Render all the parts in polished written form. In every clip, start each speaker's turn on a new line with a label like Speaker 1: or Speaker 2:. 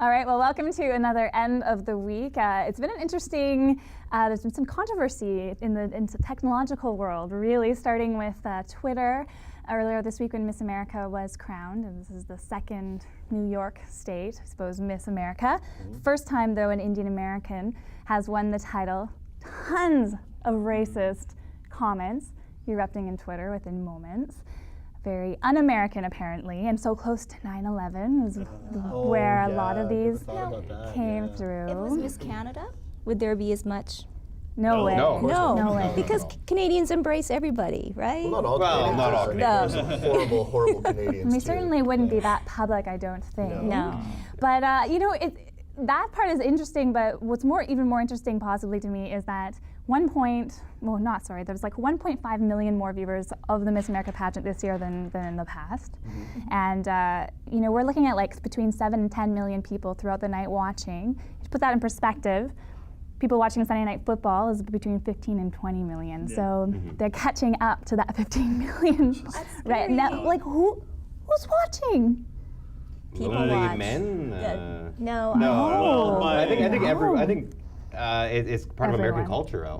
Speaker 1: All right, well, welcome to another end of the week. It's been an interesting, there's been some controversy in the technological world, really, starting with Twitter. Earlier this week when Miss America was crowned, and this is the second New York state, I suppose, Miss America. First time, though, an Indian American has won the title. Tons of racist comments erupting in Twitter within moments. Very un-American, apparently, and so close to 9/11 is where a lot of these came through.
Speaker 2: It was Miss Canada. Would there be as much?
Speaker 1: No way.
Speaker 2: No
Speaker 1: way.
Speaker 2: Because Canadians embrace everybody, right?
Speaker 3: Well, not all Canadians. There's some horrible Canadians.
Speaker 1: We certainly wouldn't be that public, I don't think.
Speaker 2: No.
Speaker 1: But you know, that part is interesting. But what's even more interesting, possibly to me, is that there was like 1.5 million more viewers of the Miss America pageant this year than in the past. And you know, we're looking at like between 7 and 10 million people throughout the night watching. To put that in perspective, people watching Sunday Night Football is between 15 and 20 million. Yeah. So they're catching up to that 15 million right now. Like who's watching?
Speaker 2: People watch.
Speaker 4: Men?
Speaker 2: No.
Speaker 4: Well, I think it's part of American culture.
Speaker 3: I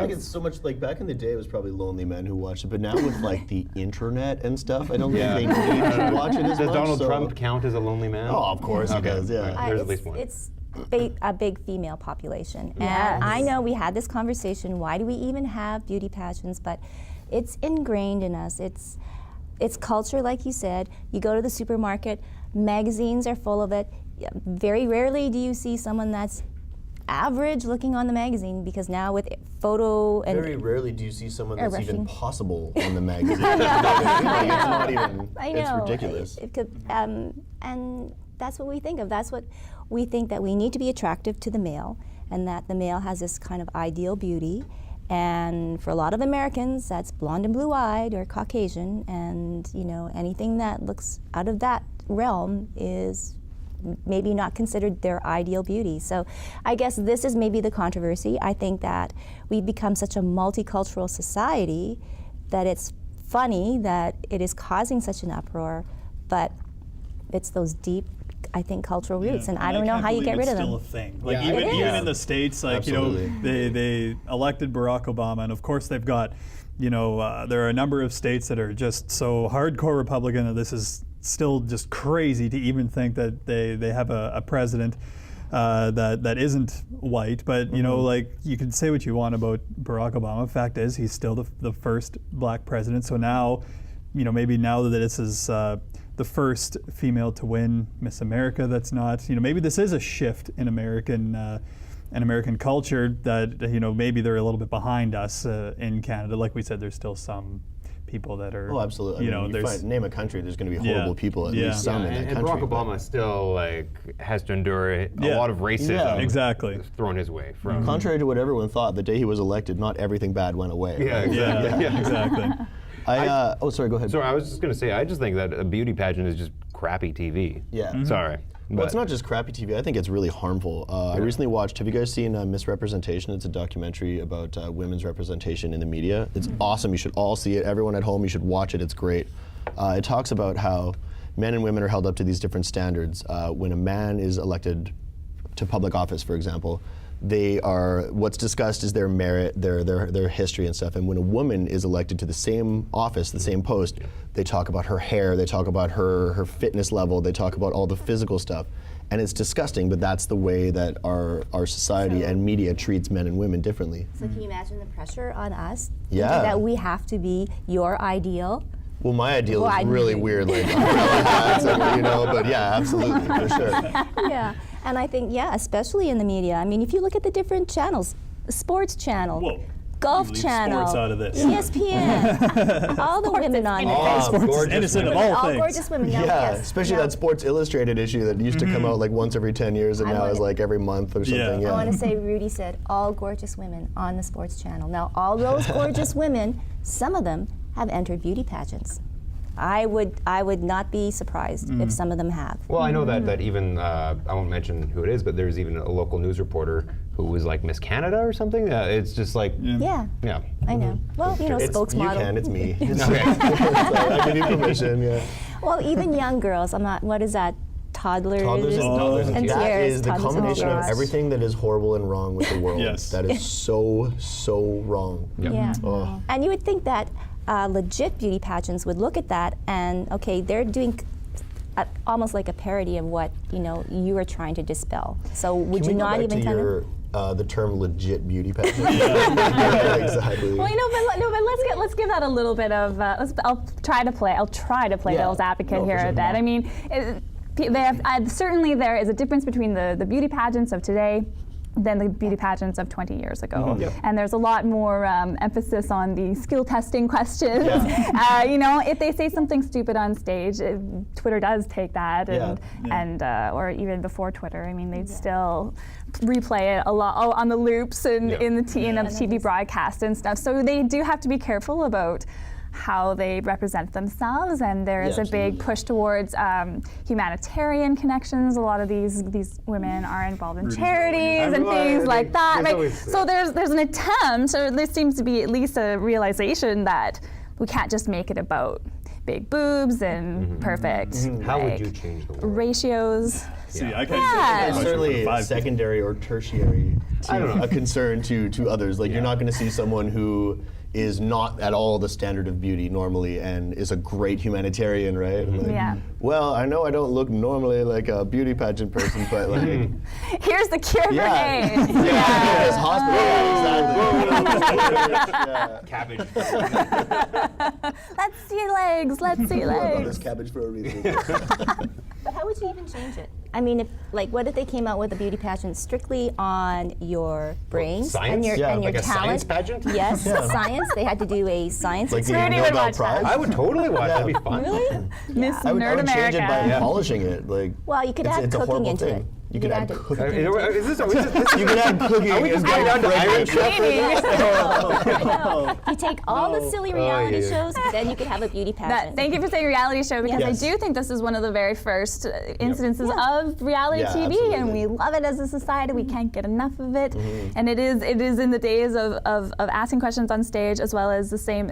Speaker 3: think it's so much like back in the day it was probably lonely men who watched it, but now with like the internet and stuff, I don't think they need to watch it as much.
Speaker 4: Does Donald Trump count as a lonely man?
Speaker 3: Oh, of course he does, yeah.
Speaker 4: There's at least one.
Speaker 2: It's a big female population. And I know we had this conversation, why do we even have beauty pageants, but it's ingrained in us. It's culture, like you said. You go to the supermarket, magazines are full of it. Very rarely do you see someone that's average looking on the magazine, because now with photo and
Speaker 3: very rarely do you see someone that's even possible on the magazine. Like, it's not even.
Speaker 2: I know.
Speaker 3: It's ridiculous.
Speaker 2: And that's what we think of. That's what we think, that we need to be attractive to the male, and that the male has this kind of ideal beauty. And for a lot of Americans, that's blonde and blue-eyed or Caucasian, and you know, anything that looks out of that realm is maybe not considered their ideal beauty. So I guess this is maybe the controversy. I think that we've become such a multicultural society that it's funny that it is causing such an uproar, but it's those deep, I think, cultural roots, and I don't know how you get rid of them.
Speaker 5: It's still a thing. Like even in the States, like
Speaker 3: Absolutely.
Speaker 5: you know, they elected Barack Obama, and of course they've got, you know, there are a number of states that are just so hardcore Republican, and this is still just crazy to even think that they have a president that isn't white. But you know, like, you can say what you want about Barack Obama. Fact is, he's still the first black president. So now, you know, maybe now that this is the first female to win Miss America, that's not, you know, maybe this is a shift in American culture that, you know, maybe they're a little bit behind us in Canada. Like we said, there's still some people that are.
Speaker 3: Oh, absolutely.
Speaker 5: You know,
Speaker 3: name a country, there's going to be horrible people, at least some in that
Speaker 4: and
Speaker 3: country.
Speaker 4: Barack Obama still has to endure a lot of racism
Speaker 5: exactly
Speaker 4: thrown his way.
Speaker 3: Contrary to what everyone thought, the day he was elected, not everything bad went away.
Speaker 4: Yeah,
Speaker 3: right?
Speaker 4: exactly.
Speaker 3: Exactly. Sorry, go ahead.
Speaker 4: So I was just going to say, I just think that a beauty pageant is just crappy TV.
Speaker 3: Yeah.
Speaker 4: Sorry.
Speaker 3: Well, it's not just crappy TV. I think it's really harmful. I recently watched, have you guys seen Misrepresentation? It's a documentary about women's representation in the media. It's awesome. You should all see it. Everyone at home, you should watch it. It's great. It talks about how men and women are held up to these different standards. When a man is elected to public office, for example, what's discussed is their merit, their history and stuff. And when a woman is elected to the same office, the same post, they talk about her hair, they talk about her fitness level, they talk about all the physical stuff. And it's disgusting, but that's the way that our society and media treats men and women differently.
Speaker 2: So can you imagine the pressure on us?
Speaker 3: Yeah.
Speaker 2: That we have to be your ideal.
Speaker 3: Well, my ideal is really weird, like you know, but yeah, absolutely, for sure.
Speaker 2: Yeah, and I think, especially in the media. I mean, if you look at the different channels, the sports channel, Golf Channel,
Speaker 5: sports out of this.
Speaker 2: ESPN, all the women on there.
Speaker 5: Sports innocent of all things.
Speaker 2: Gorgeous women.
Speaker 3: Especially that Sports Illustrated issue that used to come out like once every 10 years and now is like every month or something.
Speaker 2: I want to say Rudy said all gorgeous women on the sports channel. Now, all those gorgeous women, some of them have entered beauty pageants. I would not be surprised if some of them have.
Speaker 4: Well, I know that even, I won't mention who it is, but there's even a local news reporter who was like Miss Canada or something. It's just like,
Speaker 2: yeah, I know. Well, you know, spokesmodel.
Speaker 3: You can, it's me. So I give you permission,
Speaker 2: Well, even young girls, what is that? toddlers,
Speaker 3: Toddlers and toddlers
Speaker 2: and
Speaker 3: that
Speaker 2: tiaras,
Speaker 3: is the
Speaker 2: toddlers and
Speaker 3: combination of
Speaker 2: tiaras.
Speaker 3: everything that is horrible and wrong with the world.
Speaker 5: Yes.
Speaker 3: That is so wrong.
Speaker 4: Yep.
Speaker 2: Yeah.
Speaker 3: Oh.
Speaker 2: And you would think that legit beauty pageants would look at that and, okay, they're doing almost like a parody of what you are trying to dispel. So would
Speaker 3: Can
Speaker 2: you
Speaker 3: we go
Speaker 2: not
Speaker 3: back
Speaker 2: even
Speaker 3: to
Speaker 2: kind of?
Speaker 3: your, the term legit beauty pageant? Yeah, exactly.
Speaker 1: Well, but let's give that a little bit of. I'll try to play
Speaker 3: Yeah.
Speaker 1: devil's advocate
Speaker 3: No,
Speaker 1: here
Speaker 3: for sure.
Speaker 1: a bit. I mean, they have, certainly there is a difference between the beauty pageants of today than the beauty pageants of 20 years ago.
Speaker 3: Mm-hmm.
Speaker 4: Yep.
Speaker 1: And there's a lot more emphasis on the skill testing questions.
Speaker 3: Yeah.
Speaker 1: If they say something stupid on stage, Twitter does take that,
Speaker 3: Yeah.
Speaker 1: and or even before Twitter, I mean, they'd still replay it a lot on the loops and
Speaker 4: Yep.
Speaker 1: in the TV broadcast and stuff. So they do have to be careful about how they represent themselves, and there is
Speaker 3: Yeah,
Speaker 1: a big
Speaker 3: absolutely.
Speaker 1: push towards humanitarian connections. A lot of these women are involved in
Speaker 5: Rudy's
Speaker 1: charities and
Speaker 4: Rolling.
Speaker 1: things like that.
Speaker 4: There's
Speaker 1: Right?
Speaker 4: always-
Speaker 1: So there's an attempt, or there seems to be at least a realization that we can't just make it about big boobs and perfect
Speaker 4: How would
Speaker 1: like,
Speaker 4: you change the world?
Speaker 1: ratios.
Speaker 5: See, I can
Speaker 1: Yeah.
Speaker 3: It's
Speaker 5: for
Speaker 3: certainly
Speaker 5: 5
Speaker 3: secondary or tertiary
Speaker 4: I don't know.
Speaker 3: a concern to others. Like you're not going to see someone who is not at all the standard of beauty normally and is a great humanitarian, right? Like,
Speaker 1: Yeah.
Speaker 3: Well, I know I don't look normally like a beauty pageant person, but like,
Speaker 1: Here's the cure for
Speaker 3: yeah,
Speaker 1: AIDS.
Speaker 3: yeah, it's hospital, exactly.
Speaker 4: Cabbage.
Speaker 1: Let's see legs. Let's see
Speaker 3: Yeah. There's
Speaker 1: legs.
Speaker 3: cabbage for a reason.
Speaker 2: But how would you even change it? I mean, what if they came out with a beauty pageant strictly on your brains
Speaker 4: science?
Speaker 2: and your
Speaker 3: Yeah,
Speaker 2: and your
Speaker 4: like a
Speaker 2: talent?
Speaker 4: science pageant?
Speaker 2: Yes,
Speaker 3: Yeah.
Speaker 2: science. They had to do a science
Speaker 3: Like the
Speaker 1: Rudy would
Speaker 3: Nobel
Speaker 1: watch that.
Speaker 3: Prize.
Speaker 4: I would totally watch.
Speaker 3: Yeah.
Speaker 4: That'd be fun.
Speaker 2: Really?
Speaker 1: Miss
Speaker 3: I would
Speaker 1: Nerd
Speaker 3: change it by
Speaker 1: America.
Speaker 4: Yeah.
Speaker 3: polishing it. Like,
Speaker 2: Well, you could
Speaker 3: it's,
Speaker 2: add
Speaker 3: it's a
Speaker 2: cooking
Speaker 3: horrible
Speaker 2: into
Speaker 3: thing.
Speaker 2: it.
Speaker 3: You could add cooking.
Speaker 4: Is this
Speaker 3: You could add cooking.
Speaker 4: Are we just going down to Irish?
Speaker 2: You take all the silly reality
Speaker 4: yeah, yeah.
Speaker 2: shows, then you could have a beauty pageant.
Speaker 1: Thank you for saying reality show, because
Speaker 3: Yes.
Speaker 1: I do think this is one of the very first incidences of reality
Speaker 3: Yeah,
Speaker 1: TV,
Speaker 3: absolutely.
Speaker 1: and we love it as a society. We can't get enough of it, and it is in the days of asking questions on stage, as well as the same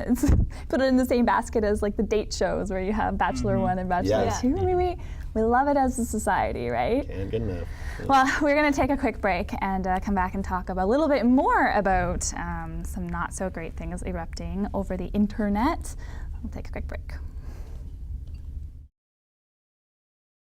Speaker 1: put it in the same basket as like the date shows where you have Bachelor 1 and Bachelor
Speaker 3: Yes.
Speaker 1: 2. I mean, we love it as a society, right?
Speaker 3: Can't get enough.
Speaker 1: Well, we're going to take a quick break and come back and talk a little bit more about some not so great things erupting over the internet. We'll take a quick break.